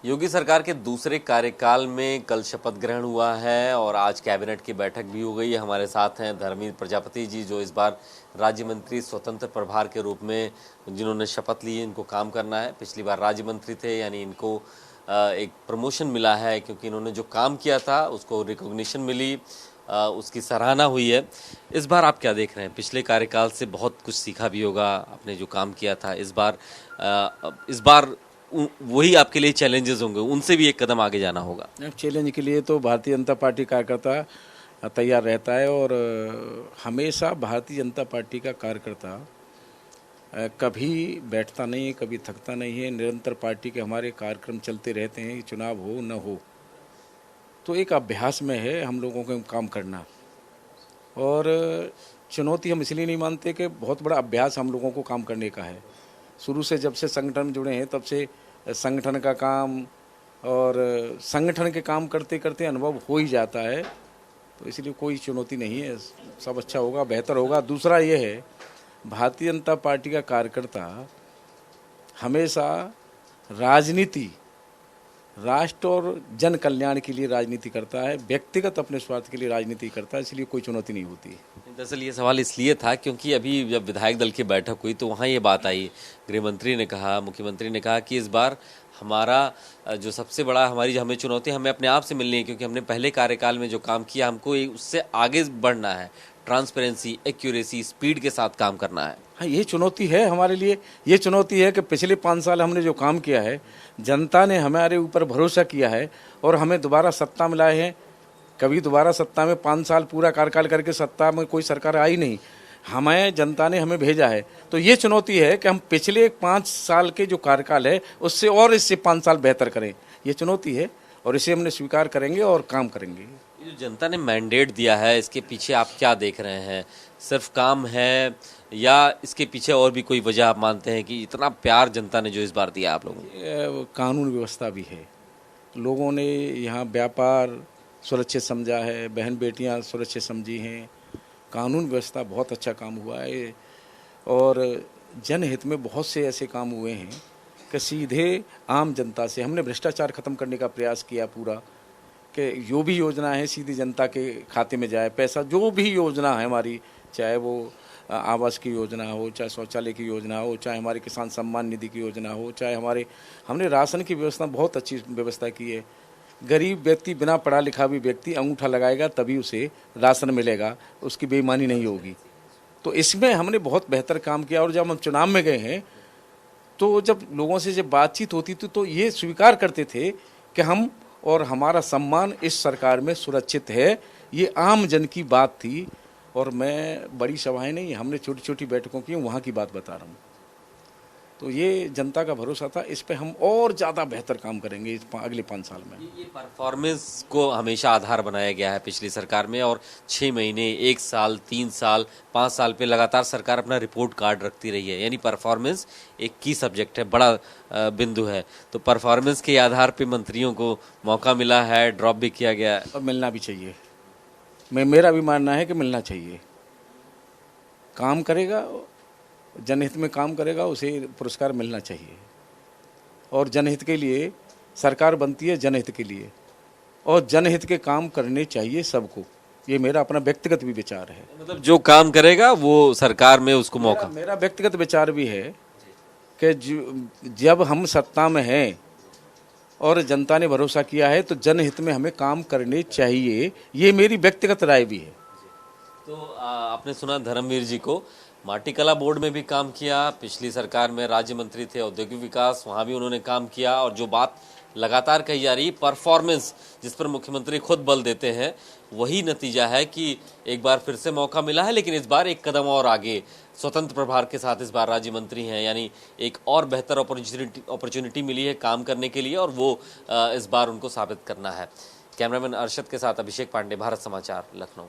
योगी सरकार के दूसरे कार्यकाल में कल शपथ ग्रहण हुआ है और आज कैबिनेट की बैठक भी हो गई है। हमारे साथ हैं धर्मेंद्र प्रजापति जी, जो इस बार राज्य मंत्री स्वतंत्र प्रभार के रूप में जिन्होंने शपथ ली है, इनको काम करना है। पिछली बार राज्य मंत्री थे, यानी इनको एक प्रमोशन मिला है क्योंकि इन्होंने जो काम किया था उसको रिकॉग्निशन मिली, उसकी सराहना हुई है। इस बार आप क्या देख रहे हैं? पिछले कार्यकाल से बहुत कुछ सीखा भी होगा आपने, जो काम किया था। इस बार वही आपके लिए चैलेंजेस होंगे, उनसे भी एक कदम आगे जाना होगा। चैलेंज के लिए तो भारतीय जनता पार्टी कार्यकर्ता तैयार रहता है और हमेशा भारतीय जनता पार्टी का कार्यकर्ता कभी बैठता नहीं है, कभी थकता नहीं है। निरंतर पार्टी के हमारे कार्यक्रम चलते रहते हैं, चुनाव हो न हो। तो एक अभ्यास में है हम लोगों को काम करना, और चुनौती हम इसलिए नहीं मानते कि बहुत बड़ा अभ्यास हम लोगों को काम करने का है। शुरू से जब से संगठन में जुड़े हैं तब से संगठन का काम और संगठन के काम करते करते अनुभव हो ही जाता है, तो इसलिए कोई चुनौती नहीं है, सब अच्छा होगा, बेहतर होगा। दूसरा ये है, भारतीय जनता पार्टी का कार्यकर्ता हमेशा राजनीति राष्ट्र और जन कल्याण के लिए राजनीति करता है, व्यक्तिगत अपने स्वार्थ के लिए राजनीति करता है, इसलिए कोई चुनौती नहीं होती है। दरअसल ये सवाल इसलिए था क्योंकि अभी जब विधायक दल की बैठक हुई तो वहाँ ये बात आई, गृह मंत्री ने कहा, मुख्यमंत्री ने कहा कि इस बार हमारा जो सबसे बड़ा हमें चुनौती हमें अपने आप से मिलनी है, क्योंकि हमने पहले कार्यकाल में जो काम किया हमको उससे आगे बढ़ना है। ट्रांसपेरेंसी, एक्यूरेसी, स्पीड के साथ काम करना है। हाँ, ये चुनौती है हमारे लिए। ये चुनौती है कि पिछले 5 साल हमने जो काम किया है, जनता ने हमारे ऊपर भरोसा किया है और हमें दोबारा सत्ता में लाए हैं। कभी दोबारा सत्ता में 5 साल पूरा कार्यकाल करके सत्ता में कोई सरकार आई नहीं, हमें जनता ने हमें भेजा है। तो ये चुनौती है कि हम पिछले 5 साल के जो कार्यकाल है उससे और इससे 5 साल बेहतर करें। ये चुनौती है और इसे हमने स्वीकार करेंगे और काम करेंगे। जो जनता ने मैंडेट दिया है, इसके पीछे आप क्या देख रहे हैं? सिर्फ काम है या इसके पीछे और भी कोई वजह आप मानते हैं कि इतना प्यार जनता ने जो इस बार दिया आप लोगों को? कानून व्यवस्था भी है। लोगों ने यहाँ व्यापार सुरक्षित समझा है, बहन बेटियाँ सुरक्षित समझी हैं। कानून व्यवस्था बहुत अच्छा काम हुआ है और जनहित में बहुत से ऐसे काम हुए हैं कि सीधे आम जनता से हमने भ्रष्टाचार खत्म करने का प्रयास किया पूरा, कि जो भी योजना है सीधी जनता के खाते में जाए पैसा। जो भी योजना है हमारी, चाहे वो आवास की योजना हो, चाहे शौचालय की योजना हो, चाहे हमारे किसान सम्मान निधि की योजना हो, चाहे हमने राशन की व्यवस्था बहुत अच्छी व्यवस्था की है। गरीब व्यक्ति, बिना पढ़ा लिखा भी व्यक्ति अंगूठा लगाएगा तभी उसे राशन मिलेगा, उसकी बेईमानी नहीं होगी। तो इसमें हमने बहुत बेहतर काम किया। और जब हम चुनाव में गए हैं तो जब लोगों से जब बातचीत होती थी तो ये स्वीकार करते थे कि हम और हमारा सम्मान इस सरकार में सुरक्षित है। ये आम जन की बात थी और मैं बड़ी सभाएं नहीं, हमने छोटी छोटी बैठकों की, वहाँ की बात बता रहा हूँ। तो ये जनता का भरोसा था, इस पे हम और ज़्यादा बेहतर काम करेंगे अगले 5 साल में। ये परफॉर्मेंस को हमेशा आधार बनाया गया है पिछली सरकार में, और 6 महीने, 1 साल, 3 साल, 5 साल पे लगातार सरकार अपना रिपोर्ट कार्ड रखती रही है। यानी परफॉर्मेंस एक की सब्जेक्ट है, बड़ा बिंदु है। तो परफॉर्मेंस के आधार पे मंत्रियों को मौका मिला है, ड्रॉप भी किया गया है और मिलना भी चाहिए। मेरा भी मानना है कि मिलना चाहिए। काम करेगा, जनहित में काम करेगा, उसे पुरस्कार मिलना चाहिए। और जनहित के लिए सरकार बनती है, जनहित के लिए, और जनहित के काम करने चाहिए सबको। ये मेरा अपना व्यक्तिगत भी विचार है। मतलब जो काम करेगा वो सरकार में उसको मौका। मेरा व्यक्तिगत विचार भी है कि जब हम सत्ता में हैं और जनता ने भरोसा किया है तो जनहित में हमें काम करने चाहिए। ये मेरी व्यक्तिगत राय भी है। तो आपने सुना धर्मवीर जी को, माटीकला बोर्ड में भी काम किया, पिछली सरकार में राज्य मंत्री थे औद्योगिक विकास, वहाँ भी उन्होंने काम किया। और जो बात लगातार कही जा रही परफॉर्मेंस, जिस पर मुख्यमंत्री खुद बल देते हैं, वही नतीजा है कि एक बार फिर से मौका मिला है, लेकिन इस बार एक कदम और आगे स्वतंत्र प्रभार के साथ इस बार राज्य मंत्री हैं। यानी एक और बेहतर अपॉर्चुनिटी मिली है काम करने के लिए, और वो इस बार उनको साबित करना है। कैमरामैन अरशद के साथ अभिषेक पांडे, भारत समाचार, लखनऊ।